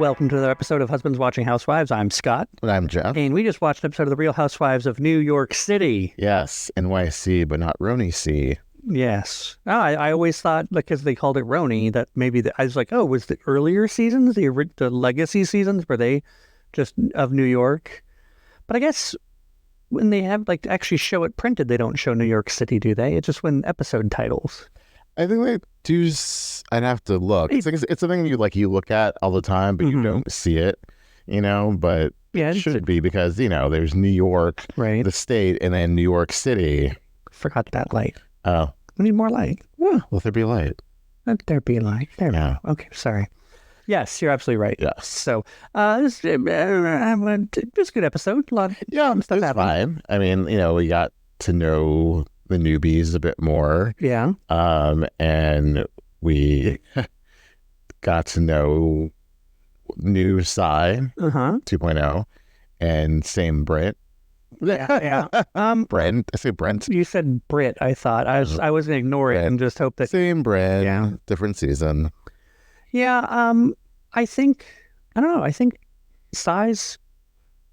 welcome to another episode of Husbands Watching Housewives. I'm Scott. And I'm Jeff. And we just watched an episode of The Real Housewives of New York City. Yes, NYC, but not RHONY-C. Yes. Oh, I always thought, because they called it RHONY, that maybe, I was like, oh, was the earlier seasons, the legacy seasons, were they just of New York? But I guess when they have, like, to actually show it printed, they don't show New York City, do they? It's just when episode titles. I think they do. I'd have to look. It's something you look at all the time, but you don't see it, but yeah, it should be because, there's New York, right, the state, and then New York City. Forgot that light. Oh. We need more light. Well, let there be light. Let there be light. There we go. Okay, sorry. Yes, you're absolutely right. Yes. So, this was a good episode. A lot of stuff happened. Fine. I mean, we got to know the newbies a bit more. Yeah. And we got to know new Sai 2.0 and same Brent. Yeah. Brent. I say Brent. You said Brit, I thought. I was going to ignore it and just hope that same Brent, different season. Yeah, I think Sai's,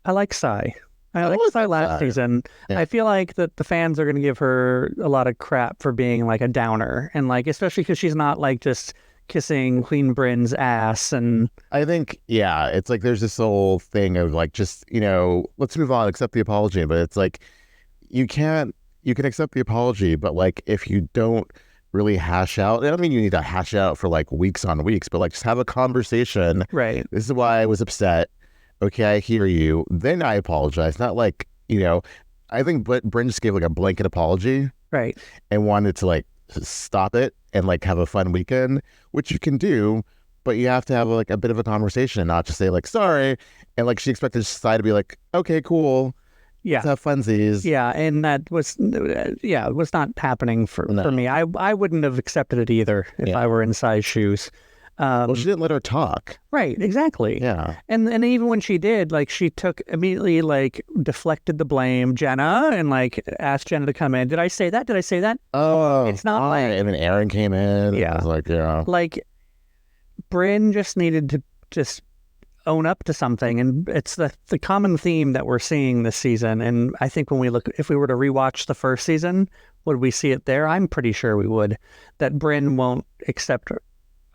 I like Sai. I like Sai last season. Yeah. I feel like that the fans are going to give her a lot of crap for being like a downer, and like especially because she's not like just kissing Queen Brynn's ass. And I think it's like there's this whole thing of like just let's move on, accept the apology, but it's like you can accept the apology, but like if you don't really hash out, I don't mean you need to hash out for like weeks on weeks, but like just have a conversation. Right. This is why I was upset. Okay, I hear you. Then I apologize. Not like, I think Brynn just gave like a blanket apology. Right. And wanted to like stop it and like have a fun weekend, which you can do, but you have to have like a bit of a conversation and not just say like, sorry. And like she expected Sai to be like, okay, cool. Yeah. Let's have funsies. Yeah. And that was, it was not happening for me. I wouldn't have accepted it either if I were in Sai's shoes. Well, she didn't let her talk. Right, exactly. Yeah. And even when she did, like she took immediately like deflected the blame, Jenna, and like asked Jenna to come in. Did I say that? Did I say that? Oh. It's not like, and then Erin came in. Yeah. I was like, like Brynn just needed to just own up to something, and it's the common theme that we're seeing this season. And I think when if we were to rewatch the first season, would we see it there? I'm pretty sure we would. That Brynn won't accept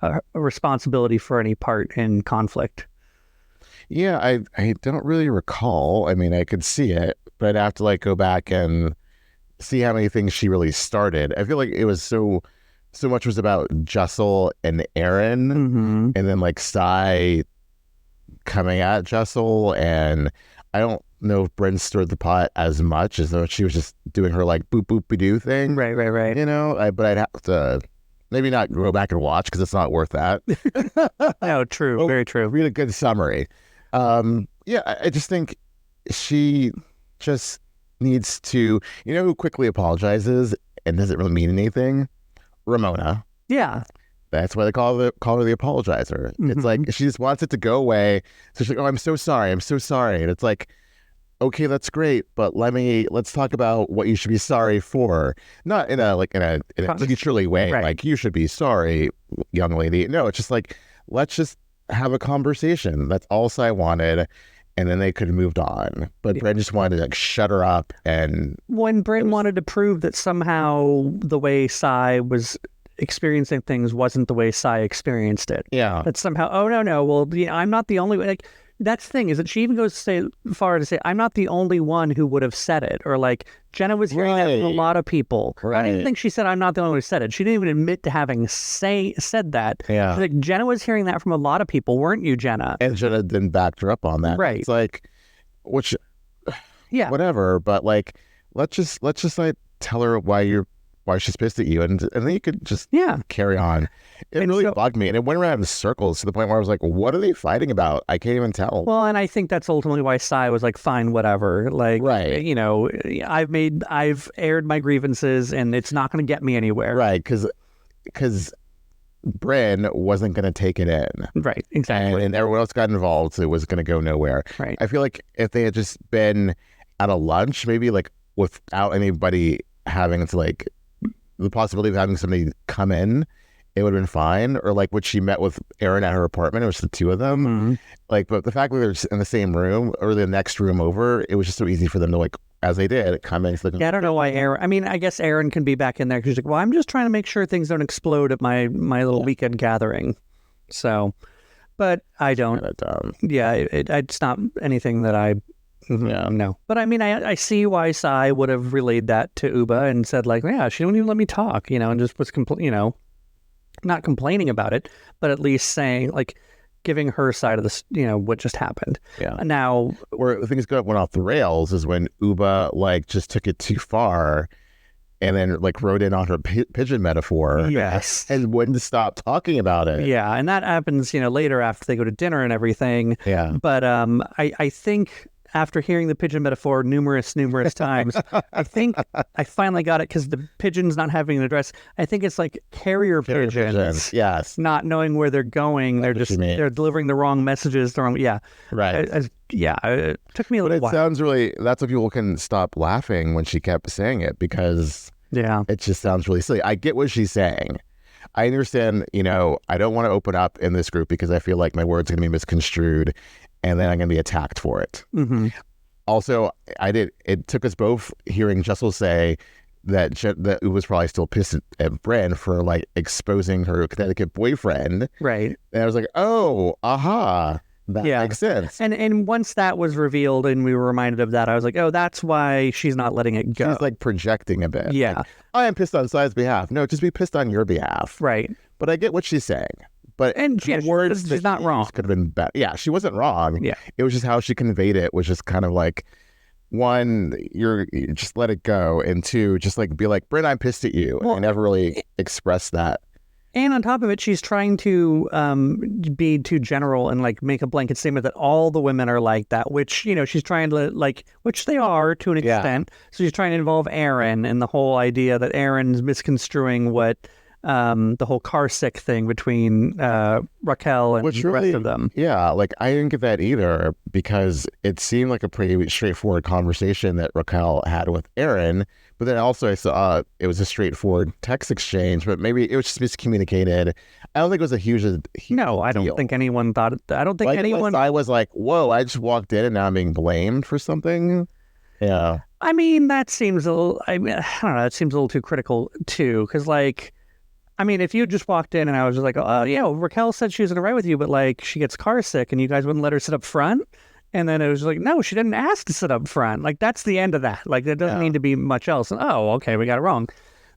a responsibility for any part in conflict. Yeah, I don't really recall. I mean, I could see it, but I'd have to like go back and see how many things she really started. I feel like it was so much was about Jessel and Erin, and then like Sai coming at Jessel, and I don't know if Brynn stirred the pot as much as though she was just doing her like boop boop be doo thing. Right. But I'd have to maybe not go back and watch because it's not worth that. No, true. Oh, very true. Really good summary. I just think she just needs to, who quickly apologizes and doesn't really mean anything? Ramona. Yeah. That's why they call her the apologizer. It's like she just wants it to go away. So she's like, oh, I'm so sorry. And it's like, okay, that's great, but let's talk about what you should be sorry for. Not in a teacherly way, right. Like you should be sorry, young lady. No, it's just like, let's just have a conversation. That's all Sai wanted, and then they could have moved on. But Brynn just wanted to like shut her up. And when Brynn wanted to prove that somehow the way Sai was experiencing things wasn't the way Sai experienced it. Yeah. That somehow, oh no, well, I'm not the only one. Like, that's the thing, is that she even goes to say far to say, I'm not the only one who would have said it. Or like, Jenna was hearing that from a lot of people. Right. I don't even think she said, I'm not the only one who said it. She didn't even admit to having said that. Yeah. She's like, Jenna was hearing that from a lot of people, weren't you, Jenna? And Jenna then backed her up on that. Right. It's like, whatever. But like, let's just like tell her why she's pissed at you, and then you could just carry on. It really bugged me, and it went around in circles to the point where I was like, what are they fighting about? I can't even tell. Well, and I think that's ultimately why Sai was like, fine, whatever. Like, right. I've aired my grievances, and it's not going to get me anywhere. Right, because Brynn wasn't going to take it in. Right, exactly. And everyone else got involved, so it was going to go nowhere. Right. I feel like if they had just been at a lunch, maybe like without anybody having to like the possibility of having somebody come in it would have been fine. Or like when she met with Erin at her apartment, it was the two of them. Mm-hmm. Like, but the fact that they're in the same room or the next room over, it was just so easy for them to like, as they did, come in. Yeah, I don't know why Erin. I mean, I guess Erin can be back in there because she's like, well, I'm just trying to make sure things don't explode at my little weekend gathering. So, but I don't. Yeah, it's not anything that I. No. But I mean, I see why Sai would have relayed that to Ubah and said like, yeah, she didn't even let me talk, and just was not complaining about it, but at least saying like, giving her side of this, what just happened. Yeah. Now, where things went off the rails is when Ubah like just took it too far, and then like wrote in on her pigeon metaphor. Yes. And wouldn't stop talking about it. Yeah, and that happens, later after they go to dinner and everything. Yeah. But I think after hearing the pigeon metaphor numerous times, I think I finally got it because the pigeons not having an address. I think it's like carrier pigeons. Yes. Not knowing where they're going. They're delivering the wrong messages. Yeah. Right. It took me a little while. It sounds really, that's why people can stop laughing when she kept saying it, because it just sounds really silly. I get what she's saying. I understand, I don't want to open up in this group because I feel like my words are going to be misconstrued and then I'm going to be attacked for it. Mm-hmm. Also, it took us both hearing Jessel say that Ubah was probably still pissed at Brynn for like exposing her Connecticut boyfriend. Right. And I was like, oh, aha. That makes sense. And once that was revealed and we were reminded of that, I was like, oh, that's why she's not letting it go. She's like projecting a bit. Yeah. Like, I am pissed on Sai's behalf. No, just be pissed on your behalf. Right. But I get what she's saying. But words she's not wrong. Could have been better. Yeah, she wasn't wrong. Yeah. It was just how she conveyed it was just kind of like, one, you just let it go. And two, just like be like, Brynn, I'm pissed at you. And I never really expressed that. And on top of it, she's trying to be too general and like make a blanket statement that all the women are like that, which, she's trying to which they are to an extent. So she's trying to involve Erin and the whole idea that Erin's misconstruing what the whole car sick thing between Racquel and the rest of them. Yeah, like I didn't get that either because it seemed like a pretty straightforward conversation that Racquel had with Erin. But then also I saw it was a straightforward text exchange, but maybe it was just miscommunicated. I don't think it was a huge No, I don't deal. think anyone thought it. I don't think anyone. I was like, whoa, I just walked in and now I'm being blamed for something. Yeah. I mean, that seems a little, I don't know, it seems a little too critical too. Because if you just walked in and I was just like, oh, yeah, Racquel said she was going to ride with you, but like she gets car sick and you guys wouldn't let her sit up front. And then it was like, no, she didn't ask to sit up front. Like, that's the end of that. Like, there doesn't need to be much else. And, oh, okay, we got it wrong.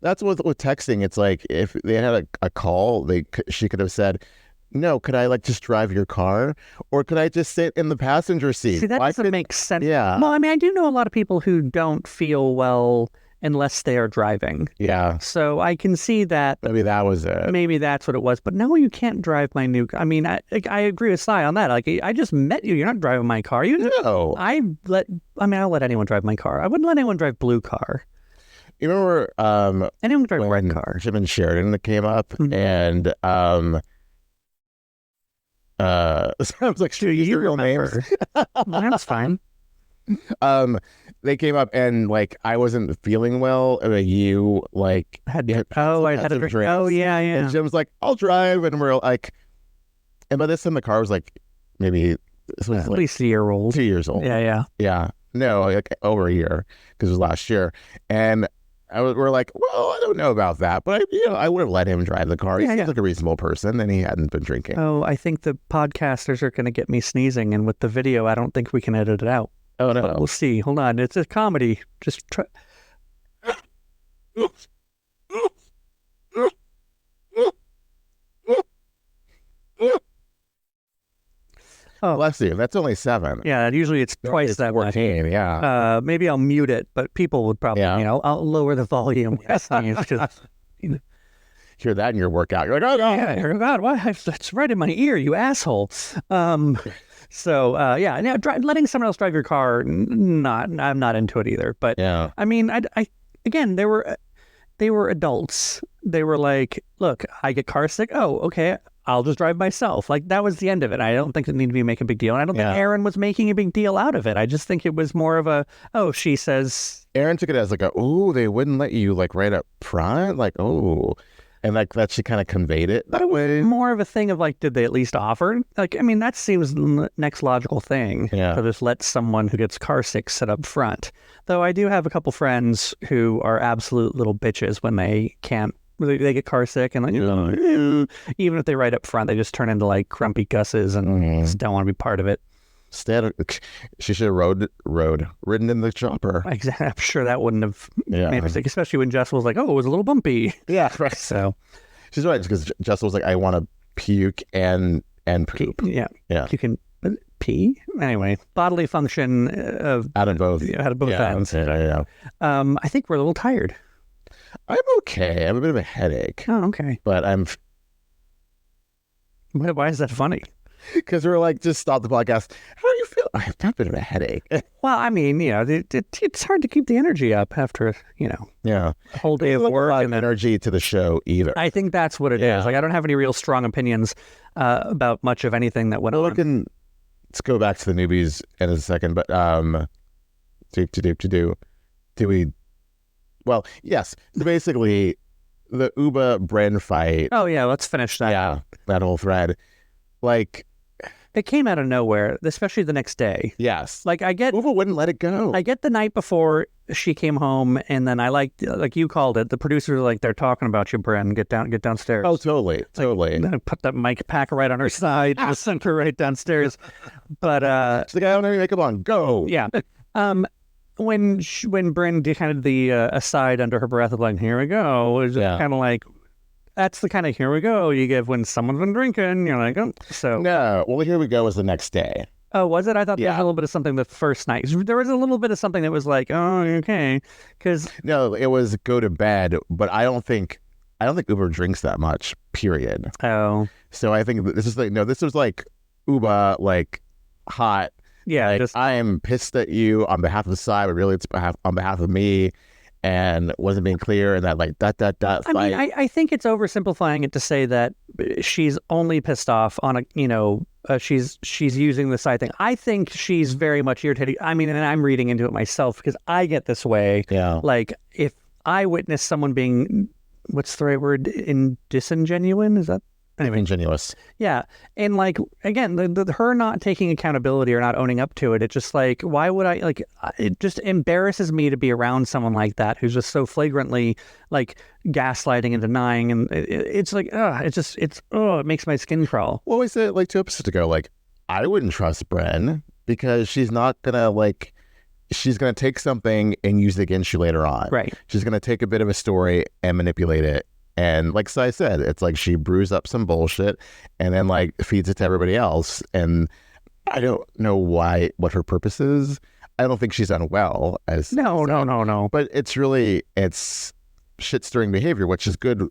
That's with texting. It's like if they had a call, she could have said, no, could I just drive your car? Or could I just sit in the passenger seat? See, that doesn't make sense. Yeah. Well, I do know a lot of people who don't feel well unless they are driving. Yeah. So I can see that. Maybe that was it. Maybe that's what it was. But no, you can't drive my new car. I agree with Sai on that. Like, I just met you. You're not driving my car. No. I'll let anyone drive my car. I wouldn't let anyone drive blue car. You remember anyone drive red car? Jim and Sheridan that came up and sounds like you real names. That's fine. They came up and I wasn't feeling well. You I had a drink. Oh yeah. And Jim's like, I'll drive, and we're like, and by this time the car was maybe this was at least a year old, 2 years old. Yeah. No, over a year because it was last year, and we're like, well, I don't know about that, but I would have let him drive the car. He seems like a reasonable person, and he hadn't been drinking. Oh, I think the podcasters are going to get me sneezing, and with the video, I don't think we can edit it out. Oh, no. But we'll see. Hold on. It's a comedy. Just try. Oh, bless you. That's only 7. Yeah, usually it's twice that 14, much. Yeah. Maybe I'll mute it, but people would probably, I'll lower the volume. Hear that in your workout. You're like, oh, God. Yeah, oh, God, what? That's right in my ear, you asshole. So, now letting someone else drive your car, I'm not into it either. But, yeah. Again, they were adults. They were like, look, I get car sick. Oh, okay, I'll just drive myself. That was the end of it. I don't think it needed to be making a big deal. And I don't think Erin was making a big deal out of it. I just think it was more of she says. Erin took it as they wouldn't let you right up front. And like that she kind of conveyed it But that it was way. more of a thing of like, did they at least offer? Like, I mean, that seems the next logical thing. Yeah. To just let someone who gets car sick sit up front. Though I do have a couple friends who are absolute little bitches when they can't. They get car sick and like, even if they ride up front, they just turn into like grumpy gusses and just don't want to be part of it. She should have ridden in the chopper. Exactly. I'm sure that wouldn't have Yeah. made a mistake, especially when Jess was like, "Oh, it was a little bumpy." Yeah, right. So She's right, because Jessica was like, I want to puke and poop. yeah, Yeah. you can pee anyway. Bodily function of Out of both. out of both ends. Yeah. I think we're a little tired. I'm okay. I have a bit of a headache, Oh, okay. but I'm Why is that funny? because we're like, just stop the podcast. How do you feel? I have a bit of a headache. Well, I mean, it's hard to keep the energy up after Yeah. a whole day of Like, work a lot and of energy to the show either. I think that's what it Yeah. is. Like, I don't have any real strong opinions about much of anything that went Well, on. let's go back to the newbies in a second, but do we? Well, yes. So basically, the Ubah Brynn fight. Oh yeah, let's finish that. Yeah, that whole thread. Like, It came out of nowhere, especially the next day. yes, Like I get Ubah wouldn't let it go. the night before she came home, and then I like you called it. The producers are like, they're talking about you, Brynn. Get downstairs. Oh, totally. And then I put that mic pack right on her side, just sent her right downstairs. But She's like, I don't have any makeup on. Go. yeah. When Brynn did kind of the aside under her breath of like, here we go, it was Yeah. kind of like, that's the kind of here we go you give when someone's been drinking. You're like, oh, so. No. Well, here we go. Was the next day. Oh, was it? I thought there was Yeah. a little bit of something the first night. There was a little bit of something that was like, oh, okay. Because, No, it was go to bed. But I don't think Ubah drinks that much. Period. oh, So I think this was like Ubah, like hot. yeah. Like, Just, I am pissed at you on behalf of the side, but really it's on behalf of me, and wasn't being clear, and that like that I fight. mean, I think it's oversimplifying it to say that she's only pissed off on she's using the side thing. I think she's very much irritated. I mean, and I'm reading into it myself because I get this way. Yeah. Like if I witness someone being, what's the right word? Disingenuine? Is that? Anyway, Ingenuous. yeah. And like, again, her not taking accountability or not owning up to it, it's just like, why would I, like, it just embarrasses me to be around someone like that who's just so flagrantly like gaslighting and denying. And it's like, it makes my skin crawl. Well, we said like 2 episodes ago, like, I wouldn't trust Brynn because she's not gonna she's gonna take something and use it against you later on. Right. She's gonna take a bit of a story and manipulate it. And like Sai said, it's like she brews up some bullshit and then like feeds it to everybody else. And I don't know what her purpose is. I don't think she's unwell. No. But it's shit stirring behavior, which is good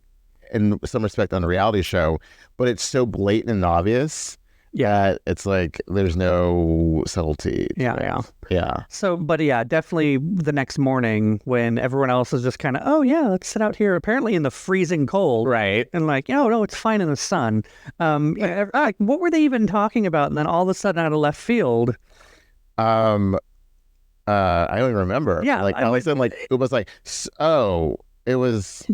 in some respect on a reality show. But it's so blatant and obvious. Yeah, it's like there's no subtlety. Yeah. Yeah. But yeah, definitely the next morning when everyone else is just kind of, oh yeah, let's sit out here, apparently in the freezing cold. Right. And like, no, it's fine in the sun. What were they even talking about? And then all of a sudden out of left field. I don't even remember. Yeah, Like all of a sudden, like it was like, it was.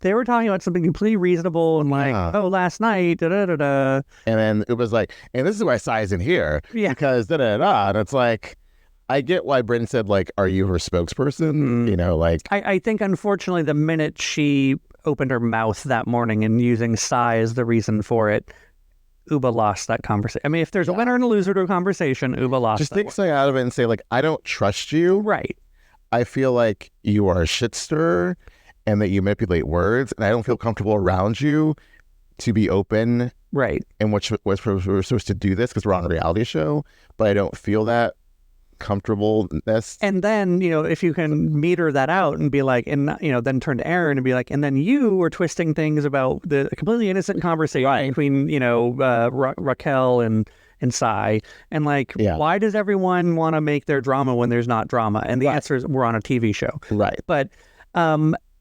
They were talking about something completely reasonable and like, Yeah. oh, last night, da-da-da-da. And then it was like, and this is why Sai isn't here. Yeah. Because da-da-da. And it's like, I get why Brynn said, like, are you her spokesperson? You know, like. I think, unfortunately, the minute she opened her mouth that morning and using Sai as the reason for it, Ubah lost that conversation. I mean, if there's a winner and a loser to a conversation, Ubah lost Just that take one. Sai out of it and say, like, I don't trust you. Right. I feel like you are a shit stirrer and that you manipulate words. And I don't feel comfortable around you to be open. Right. And we're supposed to do this because we're on a reality show. But I don't feel that comfortableness. And then, if you can meter that out and be like, and, then turn to Erin and be like, and then you were twisting things about the completely innocent conversation between, Racquel and Sai. And like, why does everyone want to make their drama when there's not drama? And the answer is we're on a TV show. Right. But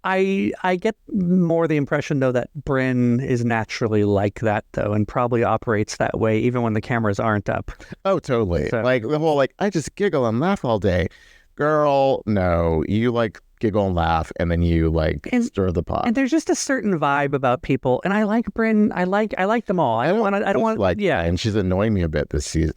I get more the impression, though, that Brynn is naturally like that, though, and probably operates that way even when the cameras aren't up. Oh, totally. So- Like the whole, like, I just giggle and laugh all day. Girl, no, you like giggle and laugh, and then you like stir the pot. And there's just a certain vibe about people, and I like Brynn. I like them all. I don't want like, yeah, and she's annoying me a bit this season.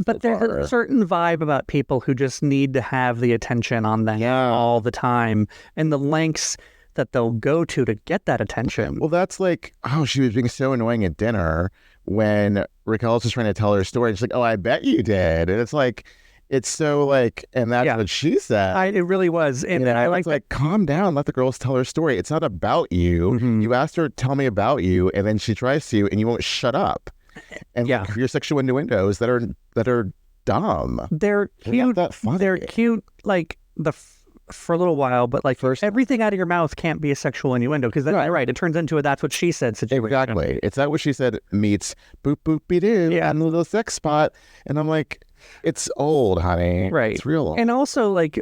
But there's a certain vibe about people who just need to have the attention on them all the time, and the lengths that they'll go to get that attention. Well, that's like, oh, she was being so annoying at dinner when Racquel was just trying to tell her story. And she's like, oh, I bet you did. And it's like, it's so like, and that's what she said. It really was. And I like, calm down, let the girls tell her story. It's not about you. Mm-hmm. You asked her, tell me about you, and then she tries to, and you won't shut up. And like, your sexual innuendos that are dumb. They're cute. That funny. They're cute, like for a little while, but like everything out of your mouth can't be a sexual innuendo, because that's right. It turns into a "that's what she said" situation. Exactly. It's that what she said meets boop boop be doo and a little sex spot, and I'm like, it's old, honey. Right. It's real old. And also, like,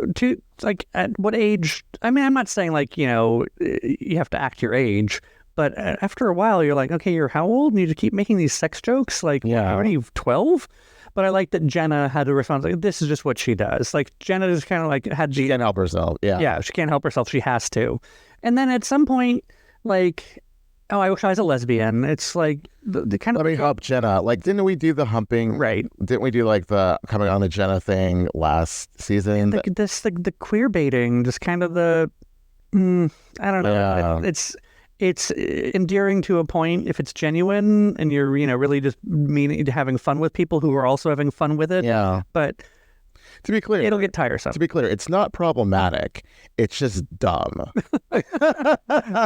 at what age? I mean, I'm not saying like, you know, you have to act your age, but after a while, you're like, okay, you're how old? And you just keep making these sex jokes? Like, what are you, 12? But I like that Jenna had to respond like, this is just what she does. Like, Jenna just kind of like she can't help herself. Yeah, she can't help herself. She has to. And then at some point, like, oh, I wish I was a lesbian. It's like the kind of... Let me help Jenna. Like, didn't we do the humping? Right. Didn't we do like the coming on the Jenna thing last season? The queer baiting, just kind of the... I don't know. Yeah. It's endearing to a point if it's genuine and you're, you know, really just having fun with people who are also having fun with it. Yeah. But to be clear, it'll get tiresome. To be clear, it's not problematic. It's just dumb.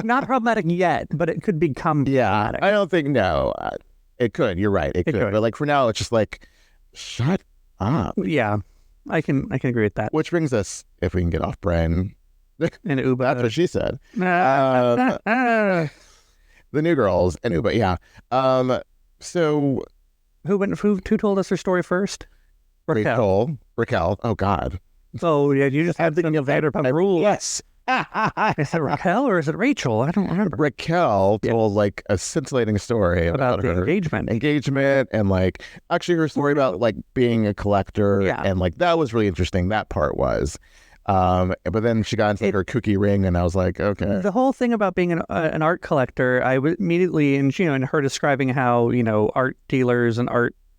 Not problematic yet, but it could become problematic. I don't think, no. It could. You're right. It could. But like for now, it's just like, shut up. Yeah. I can agree with that. Which brings us, if we can get off Brynn, and Ubah. That's what she said. The new girls and Ubah, yeah. So who told us her story first? Racquel. Oh God. Oh yeah, you just had thinking of Vanderpump Rules. Yes. Is it Racquel or is it Rachel? I don't remember. Racquel told like a scintillating story about the her engagement and like actually her story about like being a collector and like that was really interesting. That part was. But then she got into like her kooky ring, and I was like, okay. The whole thing about being an art collector, I would immediately, and you know, and her describing how, you know, art dealers and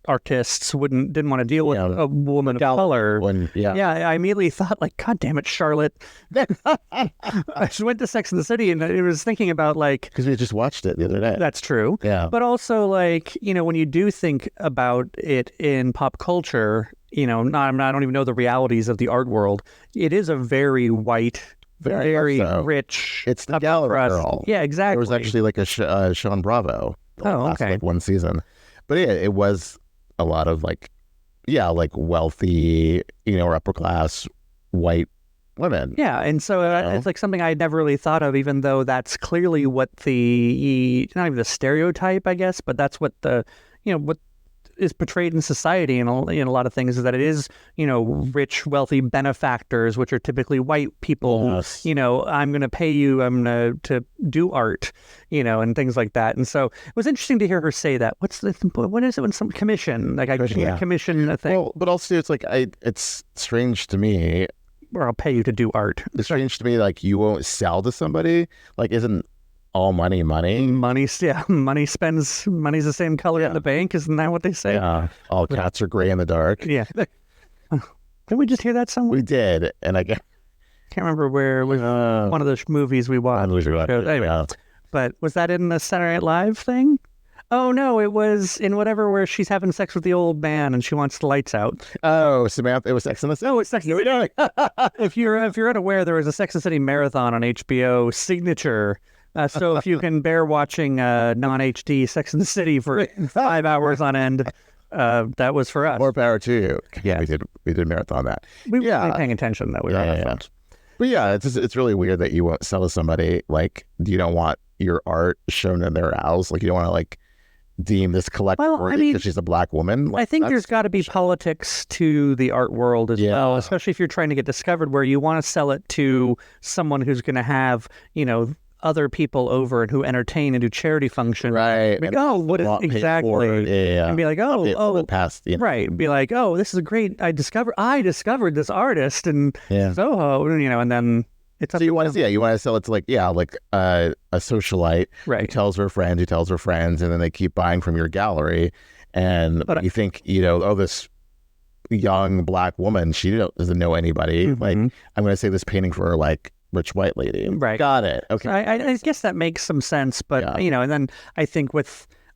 artists didn't want to deal with a woman of color. I immediately thought like, God damn it, Charlotte. I just went to Sex and the City and I was thinking about like, because we just watched it the other day. That's true. Yeah. But also like, you know, when you do think about it in pop culture, you know, I don't even know the realities of the art world. It is a very white, very rich. It's the Gallery Girl. Yeah, exactly. There was actually like a show on Bravo. Okay. Like one season, but yeah, it was a lot of like, like wealthy, you know, or upper class white women. Yeah, and so it's like something I had never really thought of, even though that's clearly what not even the stereotype, I guess, but that's what what is portrayed in society and in a lot of things, is that it is, you know, rich, wealthy benefactors, which are typically white people. Yes. You know, I'm going to pay you, to do art, you know, and things like that. And so it was interesting to hear her say that. What is it when some commission, like I commission a thing? Well, but also it's like it's strange to me. Or I'll pay you to do art. It's strange to me, like you won't sell to somebody. Like, isn't all money? Money's the same color in the bank. Isn't that what they say? Yeah. All cats are gray in the dark. Yeah. Did we just hear that somewhere? We did. And I can't remember where it was one of those movies we watched. Anyway, but was that in the Saturday Night Live thing? Oh no, it was in whatever where she's having sex with the old man and she wants the lights out. Oh, Samantha, it was Sex and the City. Oh, it's Sex and the City. If you're unaware, there was a Sex and the City marathon on HBO Signature. So if you can bear watching non-HD Sex and the City for 5 hours on end, that was for us. More power to you. Yeah, we did marathon that. We were paying attention that we were on phones. But yeah, it's really weird that you won't sell to somebody, like you don't want your art shown in their house, like you don't want to like deem this collector because she's a black woman. Like, I think there's got to be politics to the art world as well, especially if you're trying to get discovered, where you want to sell it to someone who's going to have, you know, other people over and who entertain and do charity functions. Right. Like, what is exactly? Yeah. And be like, past. You know. Right. Be like, this is a great. I discovered this artist in Soho, you know, and then It's So you want to sell it to like a socialite who right. tells her friends, and then they keep buying from your gallery, and But you think this young Black woman, she doesn't know anybody. Like, I'm going to say this painting for her, like, rich white lady. Right. Got it. Okay. I guess that makes some sense, but and then I think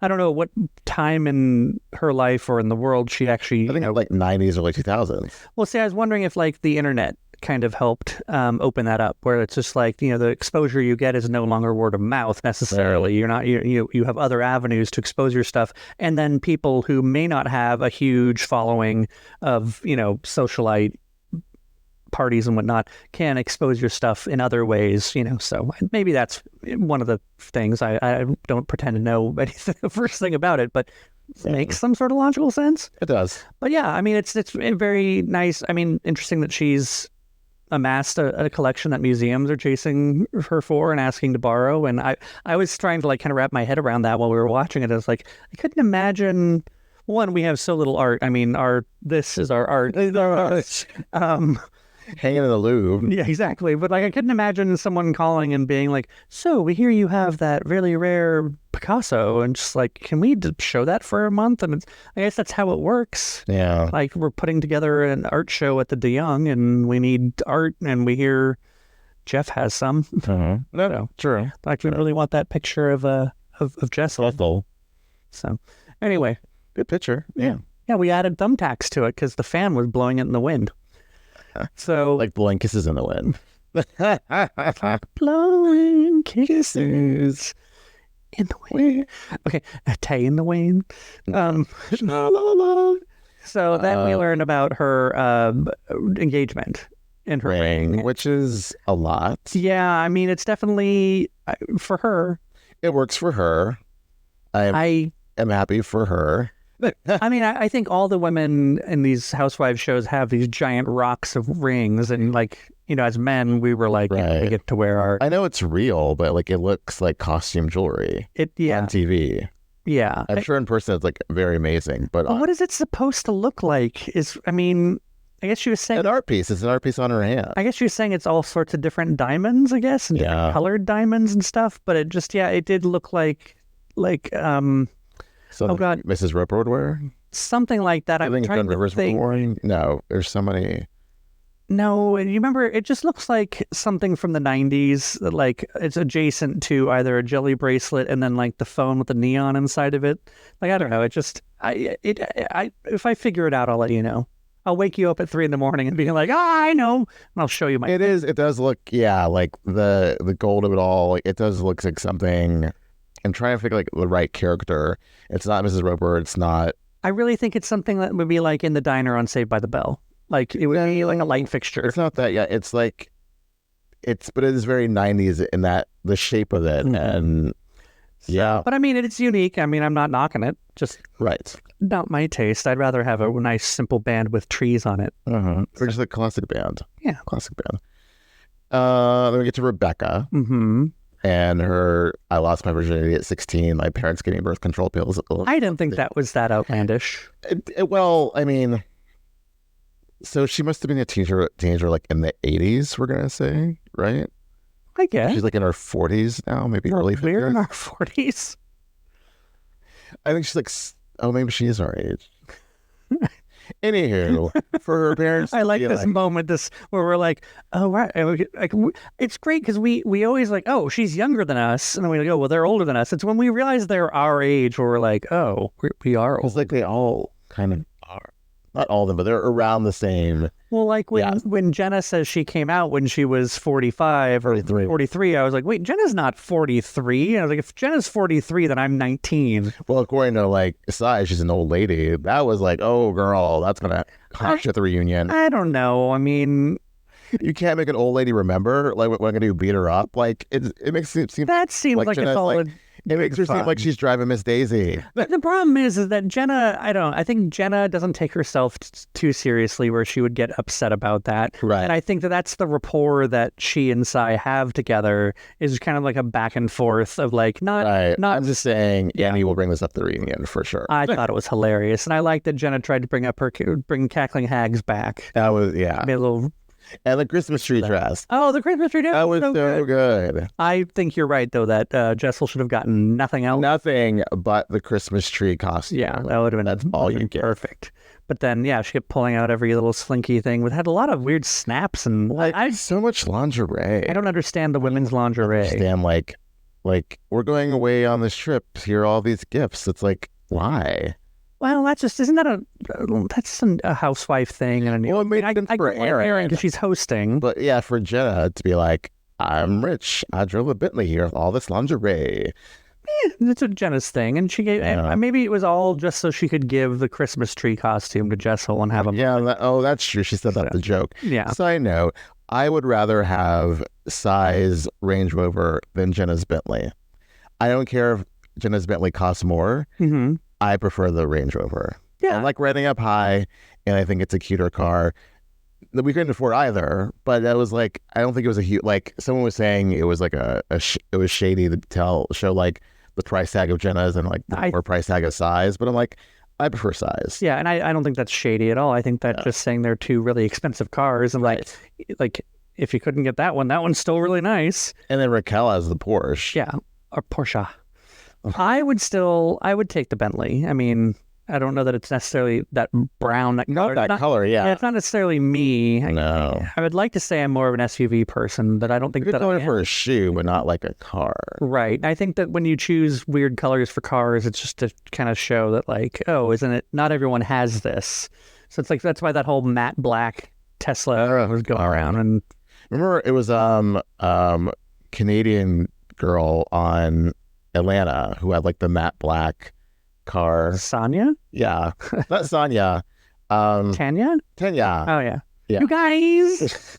I don't know what time in her life or in the world she actually. I think like 90s, early 2000s. Well, see, I was wondering if like the internet kind of helped open that up, where it's just like the exposure you get is no longer word of mouth necessarily. You're not you have other avenues to expose your stuff, and then people who may not have a huge following of socialite parties and whatnot can expose your stuff in other ways, so maybe that's one of the things. I don't pretend to know anything, the first thing about it, but it makes some sort of logical sense. It does. But yeah, I mean, it's very nice. I mean, interesting that she's amassed a collection that museums are chasing her for and asking to borrow. And I was trying to like kind of wrap my head around that while we were watching it. I was like, I couldn't imagine. One, we have so little art. I mean, this is our art. Hanging in the Louvre. Yeah, exactly. But like, I couldn't imagine someone calling and being like, "So we hear you have that really rare Picasso, and just like, can we show that for a month?" And I guess that's how it works. Yeah. Like, we're putting together an art show at the De Young, and we need art, and we hear Jeff has some. No, true. Like, we really want that picture of Jess. So Anyway, good picture. Yeah. Yeah, we added thumbtacks to it because the fan was blowing it in the wind. So like blowing kisses in the wind. Blowing kisses in the wind. Okay, a tay in the wind. So then we learned about her engagement and her ring, which is a lot. Yeah, I mean, it's definitely for her. It works for her. I am happy for her. I mean, I think all the women in these Housewives shows have these giant rocks of rings, and like, as men, we were like, we get to wear our. I know it's real, but like it looks like costume jewelry. On TV. Yeah, I'm sure in person it's like very amazing, but what is it supposed to look like? I guess she was saying an art piece. It's an art piece on her hand. I guess she was saying it's all sorts of different diamonds, I guess, and different colored diamonds and stuff. But it just, it did look like. Something Mrs. Roper would wear? Something like that. I think Joan Rivers was wearing. No, there's so many. No, you remember, it just looks like something from the 90s, like it's adjacent to either a jelly bracelet and then like the phone with the neon inside of it. Like, I don't know. It just, if I figure it out, I'll let you know. I'll wake you up at 3 a.m. and be like, I know. And I'll show you my. It does look, like the gold of it all. Like, it does look like something. I'm trying to figure like the right character. It's not Mrs. Roper. It's not. I really think it's something that would be like in the diner on Saved by the Bell. Like it would be like a light fixture. It's not that yet. It's like, but it is very 90s in that the shape of it. And yeah. But I mean, it's unique. I mean, I'm not knocking it. Just not my taste. I'd rather have a nice simple band with trees on it. Or just a classic band. Yeah. Classic band. Then we get to Rebecca. Mm-hmm. And her, I lost my virginity at 16. My parents gave me birth control pills. I didn't think that was that outlandish. Well, I mean, so she must have been a teenager like in the 80s, we're going to say, right? I guess. She's like in her 40s now, maybe early 50s. We're in our 40s. I think she's like, maybe she is our age. Anywho, for her parents, I like this moment, where we're like, oh right, it's great because we always like, oh, she's younger than us, and then we like, oh, well, they're older than us. It's when we realize they're our age where we're like, oh, we are old. It's like they all kind of are. Not all of them, but they're around the same. Well, like when Jenna says she came out when she was 45 or 43, I was like, wait, Jenna's not 43. And I was like, if Jenna's 43, then I'm 19. Well, according to like Sai, she's an old lady. That was like, oh, girl, that's going to clash at the reunion. I don't know. I mean, you can't make an old lady remember, like, what I'm going to do, beat her up. Like, it makes it seem. That seems like a solid. It makes her seem like she's driving Miss Daisy. The problem is that Jenna, I think Jenna doesn't take herself too seriously where she would get upset about that. Right. And I think that's the rapport that she and Sai have together is kind of like a back and forth of like, not. I'm just saying, Annie will bring this up the reunion for sure. I thought it was hilarious. And I like that Jenna tried to bring Cackling Hags back. That was, yeah. Made a little. And the Christmas tree dress. Oh, the Christmas tree dress. That was so good. I think you're right, though, that Jessel should have gotten nothing else. Nothing but the Christmas tree costume. Yeah, that would have been That's all you get. Perfect. But then, yeah, she kept pulling out every little slinky thing. It had a lot of weird snaps and So much lingerie. I don't understand the women's lingerie. I understand, like we're going away on this trip. Here are all these gifts. It's like, why? Well, isn't that a housewife thing? And Well, it made sense for Erin because she's hosting. But yeah, for Jenna to be like, I'm rich. I drove a Bentley here with all this lingerie. That's a Jenna's thing, and she gave. Maybe it was all just so she could give the Christmas tree costume to Jessel and have him. Yeah. That's true. She said that's a joke. Yeah. Side note: I would rather have Sai's Range Rover than Jenna's Bentley. I don't care if Jenna's Bentley costs more. Mm-hmm. I prefer the Range Rover. Yeah. I like riding up high, and I think it's a cuter car. We couldn't afford either, but that was like, I don't think it was a huge, like someone was saying it was like it was shady to show like the price tag of Jenna's and like the more price tag of Sai's, but I'm like, I prefer Sai's. Yeah, and I don't think that's shady at all. I think that's just saying they're two really expensive cars, and like if you couldn't get that one's still really nice. And then Racquel has the Porsche. Yeah, or Porsche. I would take the Bentley. I mean, I don't know that it's necessarily that brown. Color, yeah. It's not necessarily me. No. I would like to say I'm more of an SUV person, but I don't think You're that going for a shoe, but not like a car. Right. I think that when you choose weird colors for cars, it's just to kind of show that like, oh, isn't it? Not everyone has this. So it's like, that's why that whole matte black Tesla was going around. And remember, it was Canadian girl on Atlanta who had like the matte black car. Sonia? Yeah. Not Sonia. Tanya? Tanya. Oh, yeah. Yeah. You guys!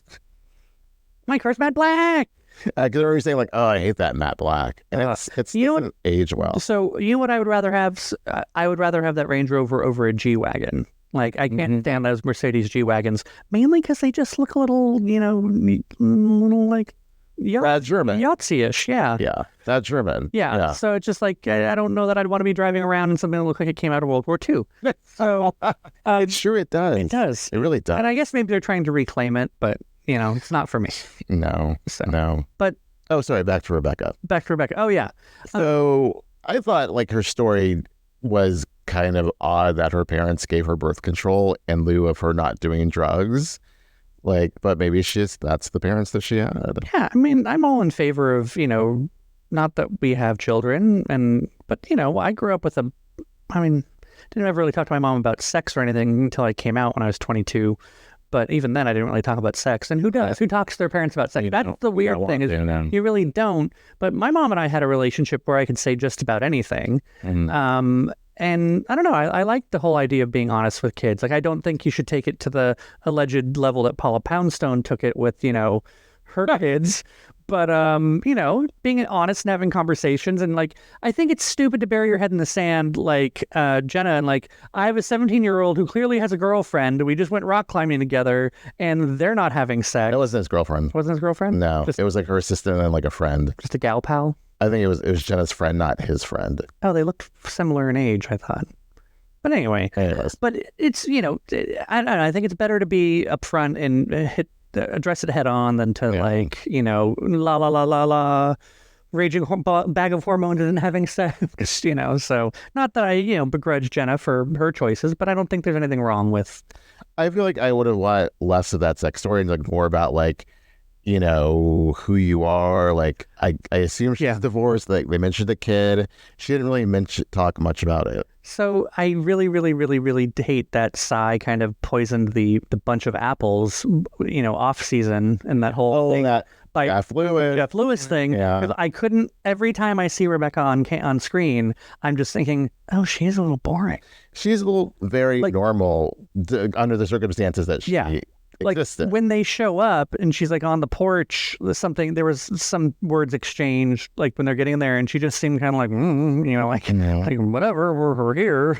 My car's matte black! Because they were saying like, oh, I hate that matte black. And it's you know doesn't age well. So, you know what I would rather have? I would rather have that Range Rover over a G-Wagon. Like, I can't stand those Mercedes G-Wagons, mainly because they just look a little, little like... That's German. Yahtzee-ish, yeah. Yeah, that's German. Yeah, so it's just like, I don't know that I'd want to be driving around in something that looks like it came out of World War II. So, it's true, it does. It does. It really does. And I guess maybe they're trying to reclaim it, but, it's not for me. No, no. But... Oh, sorry, back to Rebecca. Oh, yeah. So, I thought, like, her story was kind of odd that her parents gave her birth control in lieu of her not doing drugs. Like, but maybe that's the parents that she had. Yeah, I mean, I'm all in favor of, not that we have children, but I grew up with didn't ever really talk to my mom about sex or anything until I came out when I was 22. But even then, I didn't really talk about sex. And who does? Who talks to their parents about sex? That's the weird thing is you really don't. But my mom and I had a relationship where I could say just about anything. And I don't know, I like the whole idea of being honest with kids. Like, I don't think you should take it to the alleged level that Paula Poundstone took it with, her kids. But, being honest and having conversations. And, like, I think it's stupid to bury your head in the sand like Jenna. And, like, I have a 17-year-old who clearly has a girlfriend. We just went rock climbing together, and they're not having sex. It wasn't his girlfriend. Wasn't his girlfriend? No, it was like her assistant and like a friend. Just a gal pal? I think it was Jenna's friend, not his friend. Oh, they looked similar in age, I thought. But anyway. Anyways. But it's, I don't know, I think it's better to be upfront and address it head on than to la la la la la, raging bag of hormones and having sex, So not that I, begrudge Jenna for her choices, but I don't think there's anything wrong with. I feel like I would have wanted less of that sex story and like more about like, who you are. Like, I assume she's divorced. Like, they mentioned the kid. She didn't really talk much about it. So I really, really, really, really hate that Sai kind of poisoned the bunch of apples, off season and that whole thing. By Jeff Lewis thing. Yeah. 'Cause I couldn't, every time I see Rebecca on screen, I'm just thinking, oh, she is a little boring. She's a little very normal under the circumstances that she existed. Like when they show up and she's like on the porch, there was some words exchanged, like when they're getting there, and she just seemed kind of like, like whatever, we're here.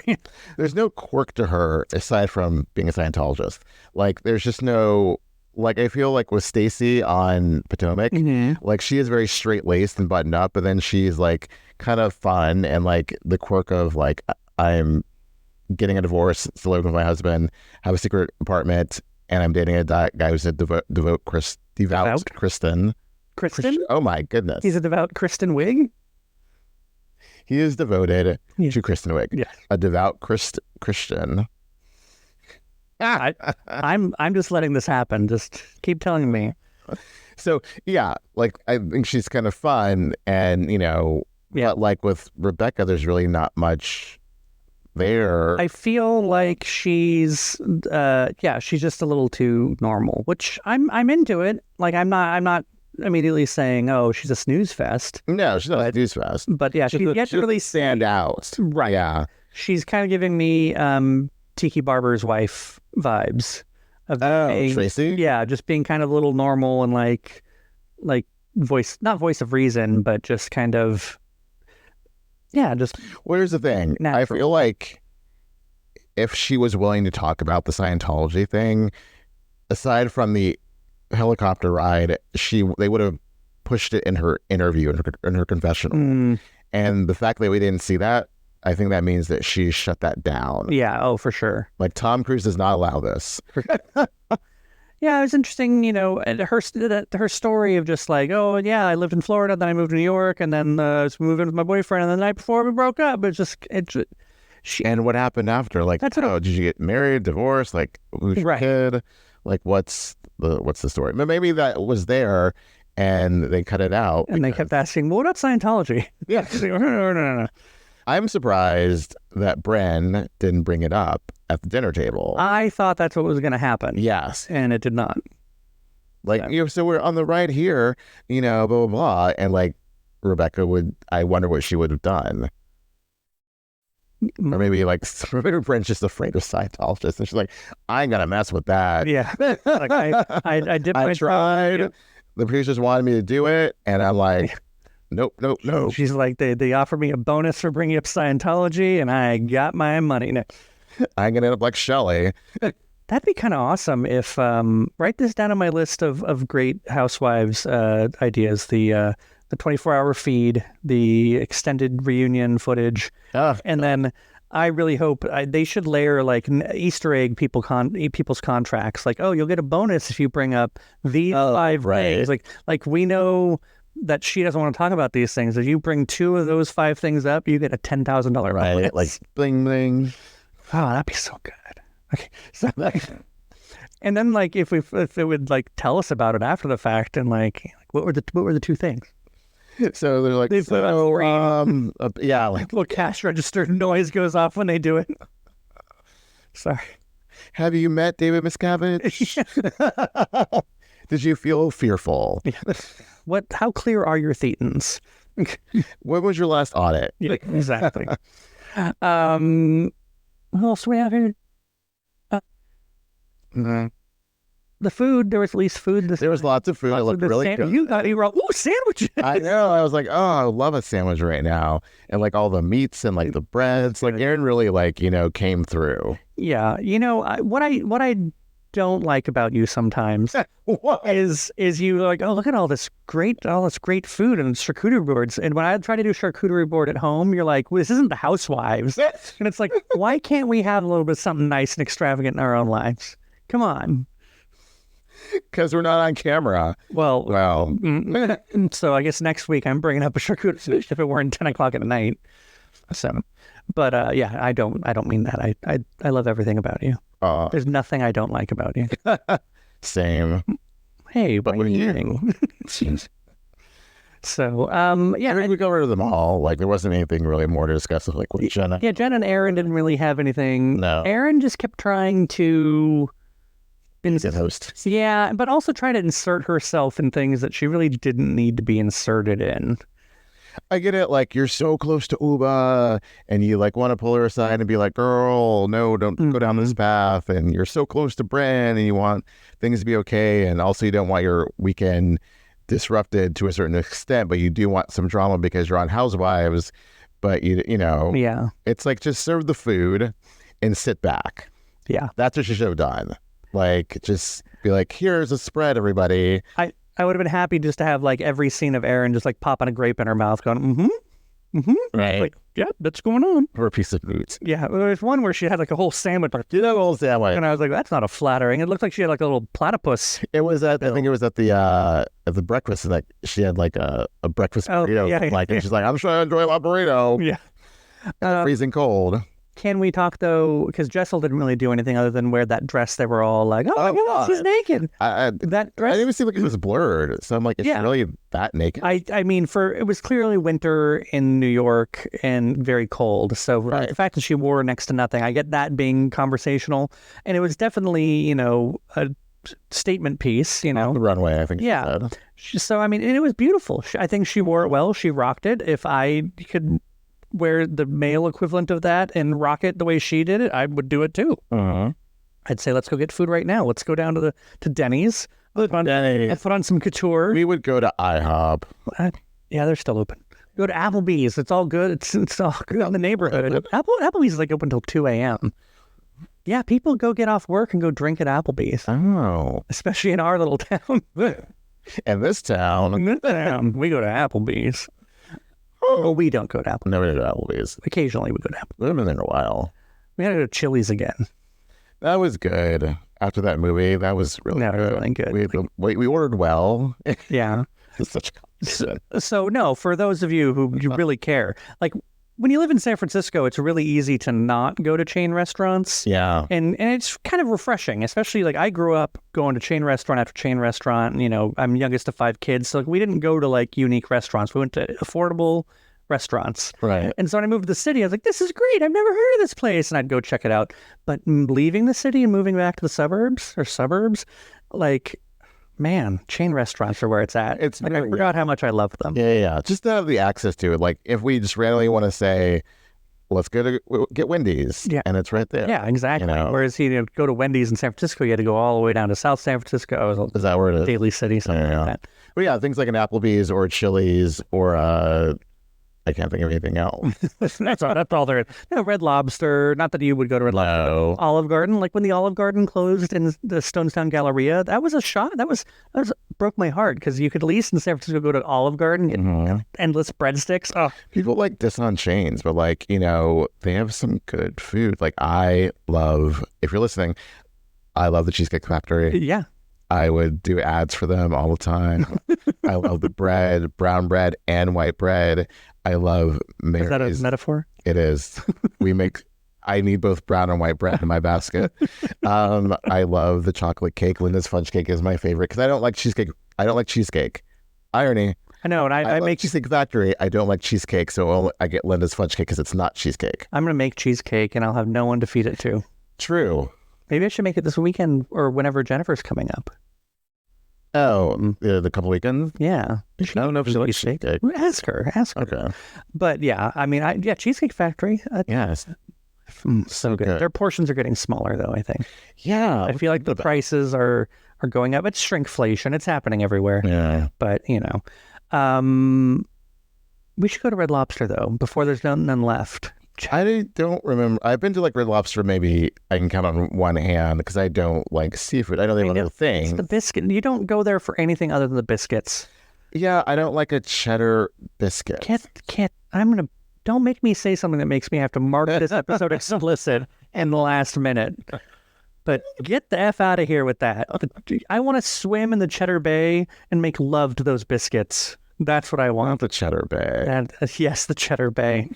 There's no quirk to her aside from being a Scientologist. Like, there's just no, like, I feel like with Stacy on Potomac, like, she is very straight-laced and buttoned up, but then she's like kind of fun, and like the quirk of like, I'm getting a divorce, still living with my husband, have a secret apartment, and I'm dating a guy who's a devout Christian. Kristen? Oh my goodness. He's a devout Kristen Wiig? He is devoted to Kristen Wiig. Yeah. A devout Christian. I'm just letting this happen. Just keep telling me. So yeah, like I think she's kind of fun, and but like with Rebecca, there's really not much there. I feel like she's she's just a little too normal, which I'm into it. Like I'm not immediately saying, oh, she's a snooze fest. No, she's not a snooze fest. But yeah, she's yet to really stand out. Right. Yeah. She's kind of giving me Tiki Barber's wife vibes. Tracy? Yeah, just being kind of a little normal and like not voice of reason, but just kind of just. Well, here's the thing. Natural. I feel like if she was willing to talk about the Scientology thing, aside from the helicopter ride, they would have pushed it in her interview, in her confessional. And the fact that we didn't see that, I think that means that she shut that down. Yeah, oh, for sure. Like Tom Cruise does not allow this. Yeah, it was interesting, and her story of just like, oh, yeah, I lived in Florida, then I moved to New York, and then I was moving with my boyfriend, and the night before we broke up. And what happened after? Like, did you get married, divorced? Like, who's your kid? Like, what's the story? But maybe that was there, and they cut it out. And they kept asking, well, what about Scientology? Yeah. No. I'm surprised that Brynn didn't bring it up at the dinner table. I thought that's what was going to happen. Yes. And it did not. Like, so we're on the right here, blah, blah, blah. And like Rebecca I wonder what she would have done. Or maybe Brynn's just afraid of Scientologists. And she's like, I ain't going to mess with that. Yeah. Like I did. I tried. The producers wanted me to do it. And I'm like, Nope. She's like, they offered me a bonus for bringing up Scientology, and I got my money. No. I'm going to end up like Shelley. That'd be kind of awesome if, write this down on my list of great Housewives ideas, the 24-hour feed, the extended reunion footage, and then I really hope they should layer like an Easter egg people's contracts. Like, oh, you'll get a bonus if you bring up these 5 things. Like we know that she doesn't want to talk about these things. If you bring 2 of those 5 things up, you get a $10,000 bonus. Right, like bling bling. Oh, that'd be so good. Okay, so and then like if it would like tell us about it after the fact, and like what were the 2 things? So they're like, like little cash register noise goes off when they do it. Sorry. Have you met David Miscavige? Did you feel fearful? How clear are your thetans? When was your last audit? Yeah, exactly. What else do we have here? The food, there was at least food. There was lots of food. It looked really good. You wrote, ooh, sandwiches. I know. I was like, oh, I love a sandwich right now. And like all the meats and like the breads, like Erin really came through. Yeah. What I don't like about you sometimes is you like, oh, look at all this great food and charcuterie boards. And when I try to do charcuterie board at home, you're like, well, this isn't the Housewives. And it's like, why can't we have a little bit of something nice and extravagant in our own lives? Come on. Because we're not on camera. Well, so I guess next week I'm bringing up a charcuterie if it weren't 10 o'clock at night. So, but I don't mean that. I love everything about you. There's nothing I don't like about you. Same. Hey, but what are you doing? So, we go over to them all. Like, there wasn't anything really more to discuss with with Jenna. Yeah, Jenna and Erin didn't really have anything. No. Erin just kept trying to host. Yeah, but also try to insert herself in things that she really didn't need to be inserted in. I get it. Like, you're so close to Ubah, and you want to pull her aside and be like, "Girl, no, don't go down this path." And you're so close to Brynn, and you want things to be okay, and also you don't want your weekend disrupted to a certain extent, but you do want some drama because you're on Housewives. But yeah, it's like, just serve the food and sit back. Yeah, that's what she should have done. Like, just be like, here's a spread, everybody. I would have been happy just to have every scene of Erin just popping a grape in her mouth going, Right. Like, yeah, that's going on. Or a piece of meat. Yeah, there's one where she had like a whole sandwich, You know, old sandwich. and I was like, that's not a flattering. It looked like she had like a little platypus. It was at, I think it was at the breakfast, and like she had like a breakfast burrito, and she's like, I'm trying to enjoy my burrito. Yeah. Freezing cold. Can we talk though? Because Jessel didn't really do anything other than wear that dress. They were all like, "Oh my God, she's naked." That dress. I didn't even see like it was blurred, so I'm like, is she really that naked? I mean, it was clearly winter in New York and very cold. So the fact that she wore next to nothing, I get that being conversational, and it was definitely a statement piece. The runway, I think. Yeah. So I mean, and it was beautiful. I think she wore it well. She rocked it. If I could wear the male equivalent of that and rock it the way she did it, I would do it too. I'd say, let's go get food right now. Let's go down to Denny's. And put on some couture. We would go to IHOP. Yeah, they're still open. Go to Applebee's. It's all good. It's all good in the neighborhood. Applebee's is like open until 2 a.m. Yeah, people go get off work and go drink at Applebee's. Oh. Especially in our little town. In this town. We go to Applebee's. Oh, we don't go to Applebee's. Never go to Applebee's. Occasionally we go to Applebee's. We haven't been there in a while. We had to go to Chili's again. That was good. After that movie, that was really good. We ordered well. Yeah. It's such a so no, for those of you who you really care, like when you live in San Francisco, it's really easy to not go to chain restaurants. Yeah. And it's kind of refreshing, especially like I grew up going to chain restaurant after chain restaurant. I'm youngest of 5 kids. So we didn't go to like unique restaurants. We went to affordable restaurants. Right. And so when I moved to the city, I was like, this is great. I've never heard of this place. And I'd go check it out. But leaving the city and moving back to the suburbs, like, man, chain restaurants are where it's at. It's like, I forgot how much I love them. Yeah. Just to have the access to it. Like if we just randomly want to say, let's go to get Wendy's. Yeah. And it's right there. Yeah, exactly. Whereas go to Wendy's in San Francisco, you had to go all the way down to South San Francisco. Is that where it is? Daly City, something like that. But yeah, things like an Applebee's or Chili's or I can't think of anything else. That's all there is. No, Red Lobster. Not that you would go to Red Lobster. Olive Garden. Like when the Olive Garden closed in the Stonestown Galleria, that was a shock. That broke my heart because you could at least in San Francisco go to Olive Garden, get endless breadsticks. Oh, people like diss on chains, but like they have some good food. Like if you're listening, I love the Cheesecake Factory. Yeah. I would do ads for them all the time. I love the bread, brown bread and white bread. I love Mary's. Is that a metaphor? It is. I need both brown and white bread in my basket. I love the chocolate cake. Linda's fudge cake is my favorite because I don't like cheesecake. Irony. I know, and I make Cheesecake Factory. I don't like cheesecake, so I get Linda's fudge cake because it's not cheesecake. I'm gonna make cheesecake, and I'll have no one to feed it to. True. Maybe I should make it this weekend or whenever Jennifer's coming up. Oh, the couple weekends? Yeah. I don't know if she likes cheesecake. Ask her. Okay. But yeah, I mean, Cheesecake Factory. Yes. So good. Their portions are getting smaller, though, I think. Yeah. I feel like the prices are going up. It's shrinkflation. It's happening everywhere. Yeah. But, we should go to Red Lobster, though, before there's none left. I don't remember. I've been to like Red Lobster, maybe I can count on one hand because I don't like seafood. I know they have other things. It's the biscuit. You don't go there for anything other than the biscuits. Yeah, I don't like a cheddar biscuit. Don't make me say something that makes me have to mark this episode explicit in the last minute. But get the F out of here with that. I want to swim in the Cheddar Bay and make love to those biscuits. That's what I want. Not the Cheddar Bay. Yes, the Cheddar Bay.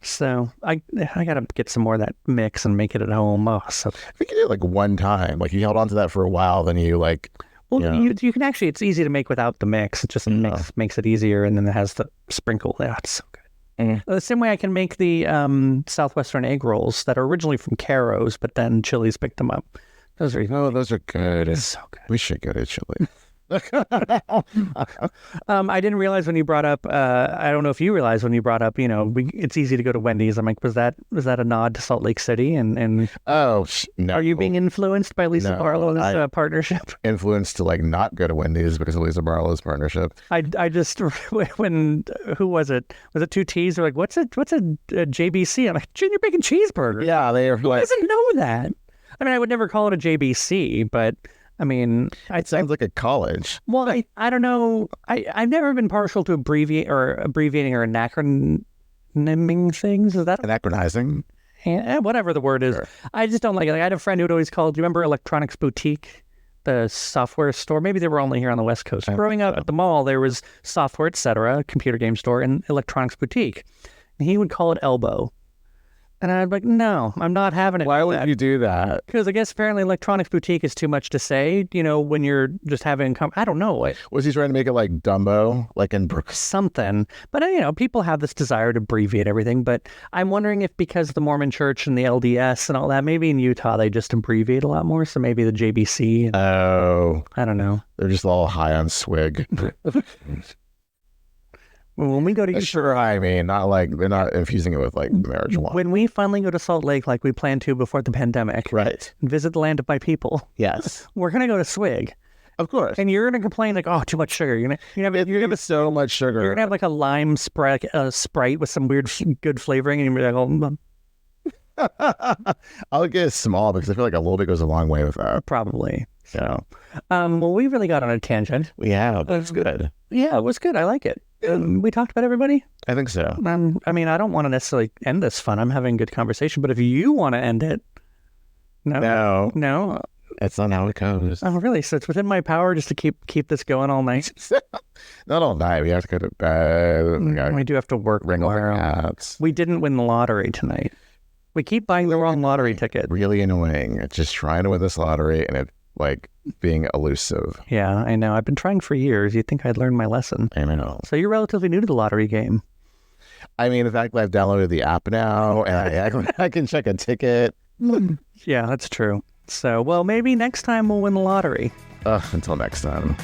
So I gotta get some more of that mix and make it at home. Oh, so I think you did it like one time. Like you held on to that for a while, then you like. Well, you can actually. It's easy to make without the mix. It just makes it easier, and then it has the sprinkle. Yeah, it's so good. The same way I can make the Southwestern egg rolls that are originally from Caro's, but then Chili's picked them up. Those are good. It's so good. We should go to Chili. I didn't realize when you brought up. I don't know if you realized when you brought up. It's easy to go to Wendy's. I'm like, was that a nod to Salt Lake City? And no. Are you being influenced by Lisa Barlow's partnership? Influenced to like not go to Wendy's because of Lisa Barlow's partnership. I just who was it? Was it 2 T's? They're like, what's a JBC? I'm like, Junior Bacon Cheeseburger. Yeah, they are. Who doesn't know that? I mean, I would never call it a JBC, but. I mean, it sounds like a college. Well, I don't know. I've never been partial to abbreviating or acronyming things. Is that Anachronizing. whatever the word is? Sure. I just don't like it. Like, I had a friend who'd always called. Do you remember Electronics Boutique, the software store? Maybe they were only here on the West Coast. Growing up at the mall, there was Software Etc., computer game store, and Electronics Boutique. And he would call it Elbow. And I'd be like, no, I'm not having it. Why would you do that? Because I guess apparently Electronics Boutique is too much to say, when you're just having, I don't know, Was he trying to make it like Dumbo, like in Brooklyn? something. But, people have this desire to abbreviate everything. But I'm wondering if because the Mormon Church and the LDS and all that, maybe in Utah they just abbreviate a lot more. So maybe the JBC. Oh, I don't know. they're just all high on swig. When we go to Sure, I mean, not like they're not infusing it with like marijuana. when we finally go to Salt Lake, like we planned to before the pandemic, Right. and visit the land of my people, Yes. we're gonna go to Swig, Of course. and you're gonna complain like, oh, too much sugar. You're gonna have So much sugar. you're gonna have like a lime Sprite with some weird good flavoring, and you're like, oh, I'll get it small because I feel like a little bit goes a long way with that. probably. So Well, we really got on a tangent. we have. That's good. Yeah, it was good. I like it. We talked about everybody. I think so. I mean, I don't want to necessarily end this fun. I'm having a good conversation, but if you want to end it, no. That's not how it goes. Oh, really? So it's within my power just to keep this going all night. Not all night. We have to go to bed. We do have to work Ring our tomorrow. hats. We didn't win the lottery tonight. We keep buying the wrong lottery ticket. Really annoying. It's just trying to win this lottery and it like being elusive. Yeah, I know. I've been trying for years. You'd think I'd learned my lesson. I know. So you're relatively new to the lottery game. I mean, the fact that I've downloaded the app now and I can check a ticket. Yeah, that's true. So, well, maybe next time we'll win the lottery. Until next time.